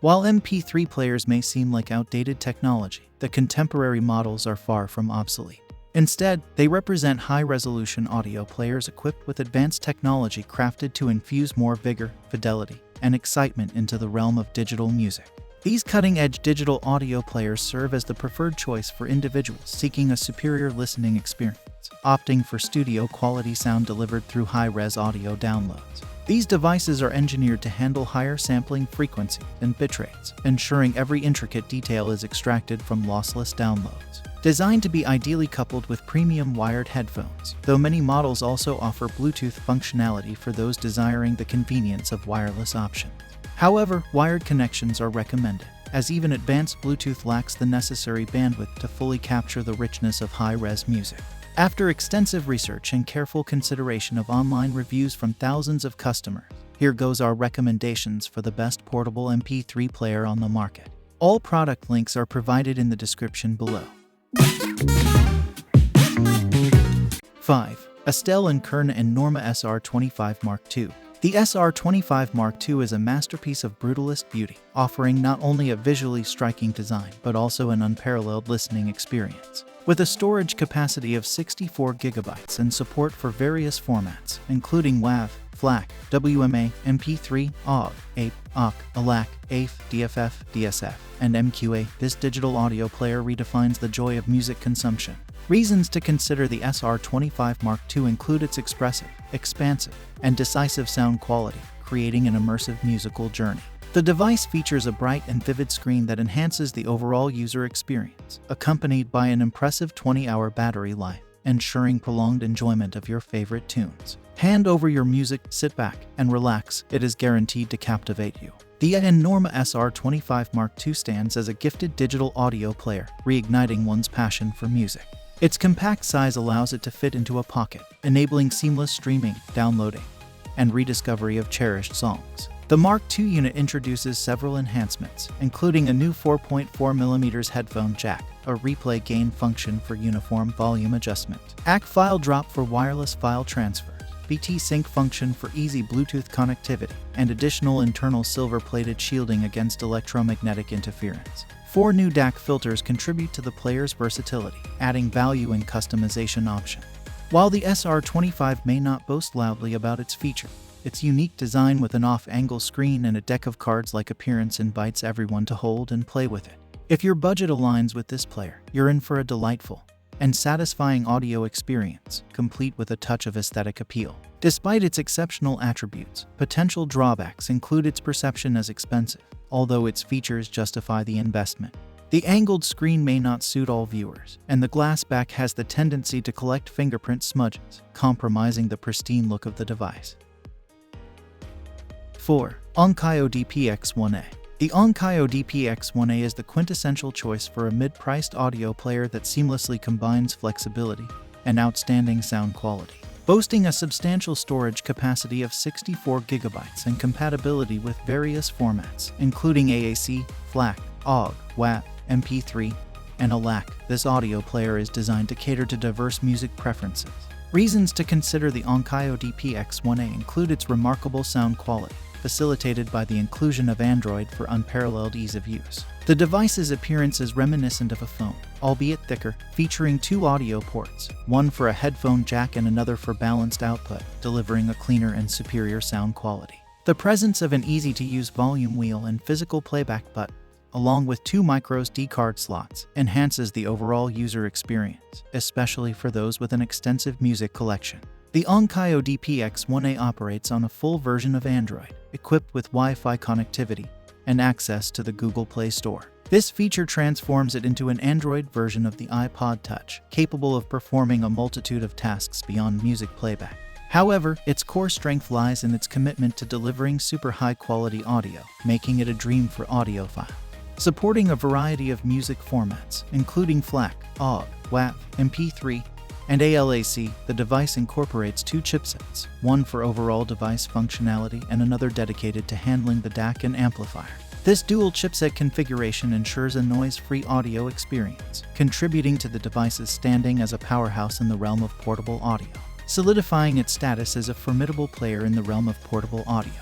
While MP3 players may seem like outdated technology, the contemporary models are far from obsolete. Instead, they represent high-resolution audio players equipped with advanced technology crafted to infuse more vigor, fidelity, and excitement into the realm of digital music. These cutting-edge digital audio players serve as the preferred choice for individuals seeking a superior listening experience, opting for studio-quality sound delivered through high-res audio downloads. These devices are engineered to handle higher sampling frequency and bitrates, ensuring every intricate detail is extracted from lossless downloads. Designed to be ideally coupled with premium wired headphones, though many models also offer Bluetooth functionality for those desiring the convenience of wireless options. However, wired connections are recommended, as even advanced Bluetooth lacks the necessary bandwidth to fully capture the richness of high-res music. After extensive research and careful consideration of online reviews from thousands of customers, here goes our recommendations for the best portable MP3 player on the market. All product links are provided in the description below. 5. Astell and Kern A&norma SR25 Mark II. The SR25 Mark II is a masterpiece of brutalist beauty, offering not only a visually striking design but also an unparalleled listening experience. With a storage capacity of 64 GB and support for various formats, including WAV, FLAC, WMA, MP3, OGG, APE, OCK, ALAC, AIF, DFF, DSF, and MKII, this digital audio player redefines the joy of music consumption. Reasons to consider the SR25 Mark II include its expressive, expansive, and decisive sound quality, creating an immersive musical journey. The device features a bright and vivid screen that enhances the overall user experience, accompanied by an impressive 20-hour battery life, ensuring prolonged enjoyment of your favorite tunes. Hand over your music, sit back, and relax. It is guaranteed to captivate you. The A&norma SR25 Mark II stands as a gifted digital audio player, reigniting one's passion for music. Its compact size allows it to fit into a pocket, enabling seamless streaming, downloading, and rediscovery of cherished songs. The Mark II unit introduces several enhancements, including a new 4.4mm headphone jack, a replay gain function for uniform volume adjustment, ACK file drop for wireless file transfers, BT sync function for easy Bluetooth connectivity, and additional internal silver-plated shielding against electromagnetic interference. 4 new DAC filters contribute to the player's versatility, adding value and customization options. While the SR25 may not boast loudly about its feature, its unique design with an off-angle screen and a deck of cards-like appearance invites everyone to hold and play with it. If your budget aligns with this player, you're in for a delightful and satisfying audio experience, complete with a touch of aesthetic appeal. Despite its exceptional attributes, potential drawbacks include its perception as expensive, although its features justify the investment. The angled screen may not suit all viewers, and the glass back has the tendency to collect fingerprint smudges, compromising the pristine look of the device. 4. Onkyo DP-X1A. The Onkyo DP-X1A is the quintessential choice for a mid-priced audio player that seamlessly combines flexibility and outstanding sound quality. Boasting a substantial storage capacity of 64 GB and compatibility with various formats, including AAC, FLAC, OGG, WAV, MP3, and ALAC, this audio player is designed to cater to diverse music preferences. Reasons to consider the Onkyo DP-X1A include its remarkable sound quality, facilitated by the inclusion of Android for unparalleled ease of use. The device's appearance is reminiscent of a phone, albeit thicker, featuring 2 audio ports, one for a headphone jack and another for balanced output, delivering a cleaner and superior sound quality. The presence of an easy-to-use volume wheel and physical playback button, along with 2 microSD card slots, enhances the overall user experience, especially for those with an extensive music collection. The Onkyo DP-X1A operates on a full version of Android, equipped with Wi-Fi connectivity and access to the Google Play Store. This feature transforms it into an Android version of the iPod Touch, capable of performing a multitude of tasks beyond music playback. However, its core strength lies in its commitment to delivering super high-quality audio, making it a dream for audiophiles. Supporting a variety of music formats, including FLAC, OGG, WAV, MP3, and ALAC, the device incorporates 2 chipsets, one for overall device functionality and another dedicated to handling the DAC and amplifier. This dual chipset configuration ensures a noise-free audio experience, contributing to the device's standing as a powerhouse in the realm of portable audio, solidifying its status as a formidable player in the realm of portable audio.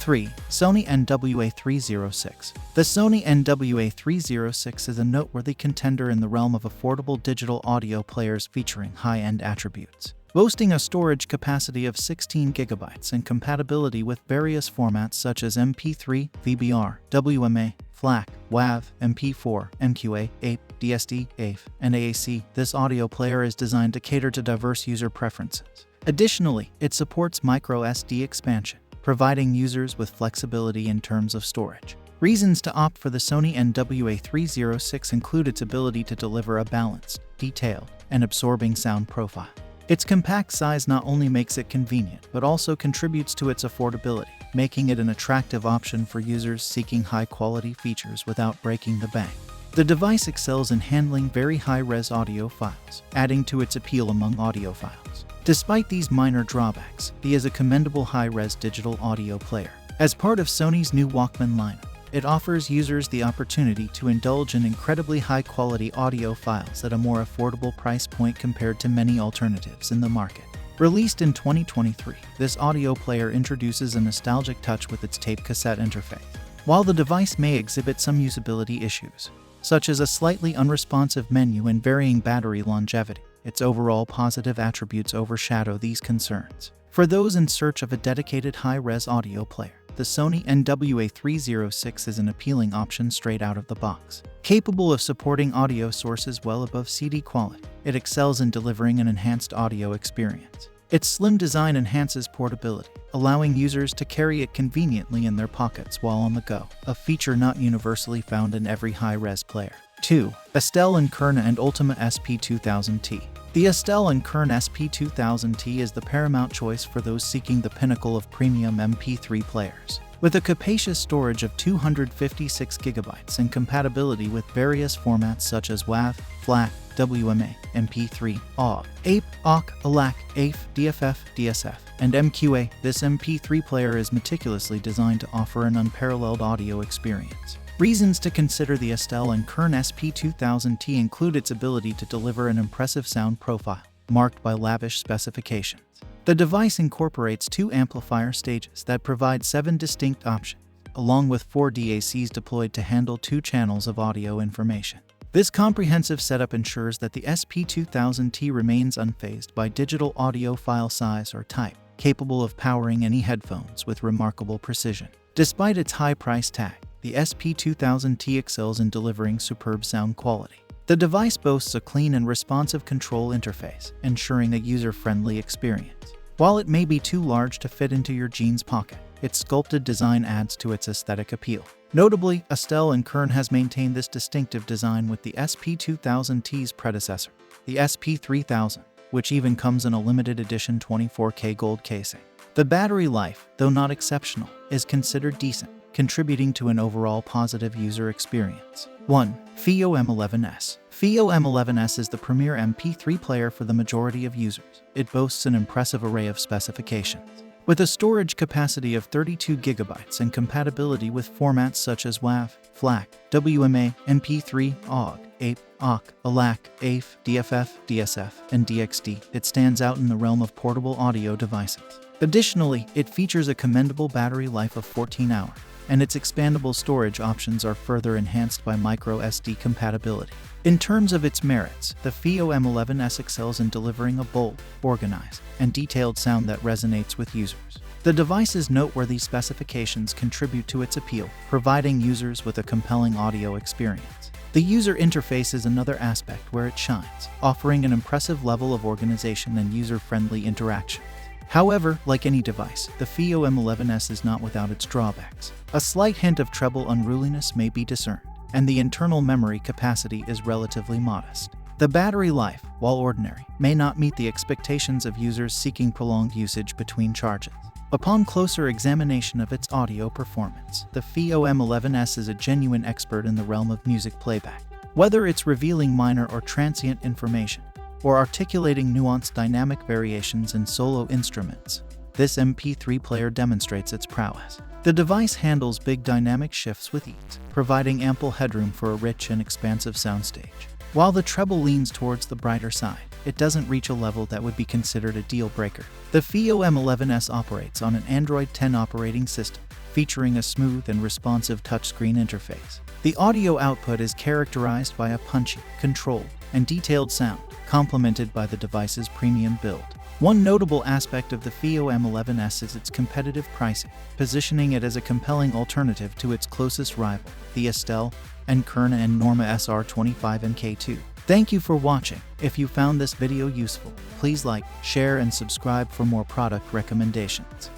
3. Sony NW-A306. The Sony NW-A306 is a noteworthy contender in the realm of affordable digital audio players featuring high-end attributes. Boasting a storage capacity of 16 GB and compatibility with various formats such as MP3, VBR, WMA, FLAC, WAV, MP4, MKII, APE, DSD, AVE, and AAC, this audio player is designed to cater to diverse user preferences. Additionally, it supports microSD expansion, providing users with flexibility in terms of storage. Reasons to opt for the Sony NW-A306 include its ability to deliver a balanced, detailed, and absorbing sound profile. Its compact size not only makes it convenient, but also contributes to its affordability, making it an attractive option for users seeking high-quality features without breaking the bank. The device excels in handling very high-res audio files, adding to its appeal among audiophiles. Despite these minor drawbacks, it is a commendable high-res digital audio player. As part of Sony's new Walkman lineup, it offers users the opportunity to indulge in incredibly high-quality audio files at a more affordable price point compared to many alternatives in the market. Released in 2023, this audio player introduces a nostalgic touch with its tape-cassette interface. While the device may exhibit some usability issues, such as a slightly unresponsive menu and varying battery longevity, its overall positive attributes overshadow these concerns. For those in search of a dedicated high-res audio player, the Sony NW-A306 is an appealing option straight out of the box. Capable of supporting audio sources well above CD quality, it excels in delivering an enhanced audio experience. Its slim design enhances portability, allowing users to carry it conveniently in their pockets while on the go, a feature not universally found in every high-res player. 2. Astell and Kern A&ultima SP2000T. The Astell and Kern SP2000T is the paramount choice for those seeking the pinnacle of premium MP3 players. With a capacious storage of 256 GB and compatibility with various formats such as WAV, FLAC, WMA, MP3, OGG, APE, OCK, ALAC, AFE, DFF, DSF, and MKII, this MP3 player is meticulously designed to offer an unparalleled audio experience. Reasons to consider the Astell and Kern SP2000T include its ability to deliver an impressive sound profile, marked by lavish specifications. The device incorporates 2 amplifier stages that provide 7 distinct options, along with 4 DACs deployed to handle 2 channels of audio information. This comprehensive setup ensures that the SP2000T remains unfazed by digital audio file size or type, capable of powering any headphones with remarkable precision. Despite its high price tag, the SP2000T excels in delivering superb sound quality. The device boasts a clean and responsive control interface, ensuring a user-friendly experience. While it may be too large to fit into your jeans pocket, its sculpted design adds to its aesthetic appeal. Notably, Astell and Kern has maintained this distinctive design with the SP2000T's predecessor, the SP3000, which even comes in a limited edition 24K gold casing. The battery life, though not exceptional, is considered decent, contributing to an overall positive user experience. 1. FiiO M11S. FiiO M11S is the premier MP3 player for the majority of users. It boasts an impressive array of specifications. With a storage capacity of 32 GB and compatibility with formats such as WAV, FLAC, WMA, MP3, OGG, APE, OCK, ALAC, AFE, DFF, DSF, and DXD, it stands out in the realm of portable audio devices. Additionally, it features a commendable battery life of 14 hours, and its expandable storage options are further enhanced by microSD compatibility. In terms of its merits, the FiiO M11S excels in delivering a bold, organized, and detailed sound that resonates with users. The device's noteworthy specifications contribute to its appeal, providing users with a compelling audio experience. The user interface is another aspect where it shines, offering an impressive level of organization and user-friendly interaction. However, like any device, the FiiO M11S is not without its drawbacks. A slight hint of treble unruliness may be discerned, and the internal memory capacity is relatively modest. The battery life, while ordinary, may not meet the expectations of users seeking prolonged usage between charges. Upon closer examination of its audio performance, the FiiO M11S is a genuine expert in the realm of music playback. Whether it's revealing minor or transient information, or articulating nuanced dynamic variations in solo instruments, this MP3 player demonstrates its prowess. The device handles big dynamic shifts with ease, providing ample headroom for a rich and expansive soundstage. While the treble leans towards the brighter side, it doesn't reach a level that would be considered a deal breaker. The FiiO M11S operates on an Android 10 operating system, featuring a smooth and responsive touchscreen interface. The audio output is characterized by a punchy, controlled, and detailed sound, complemented by the device's premium build. One notable aspect of the FiiO M11S is its competitive pricing, positioning it as a compelling alternative to its closest rival, the Astell and Kern A&norma SR25 MKII. Thank you for watching. If you found this video useful, please like, share, and subscribe for more product recommendations.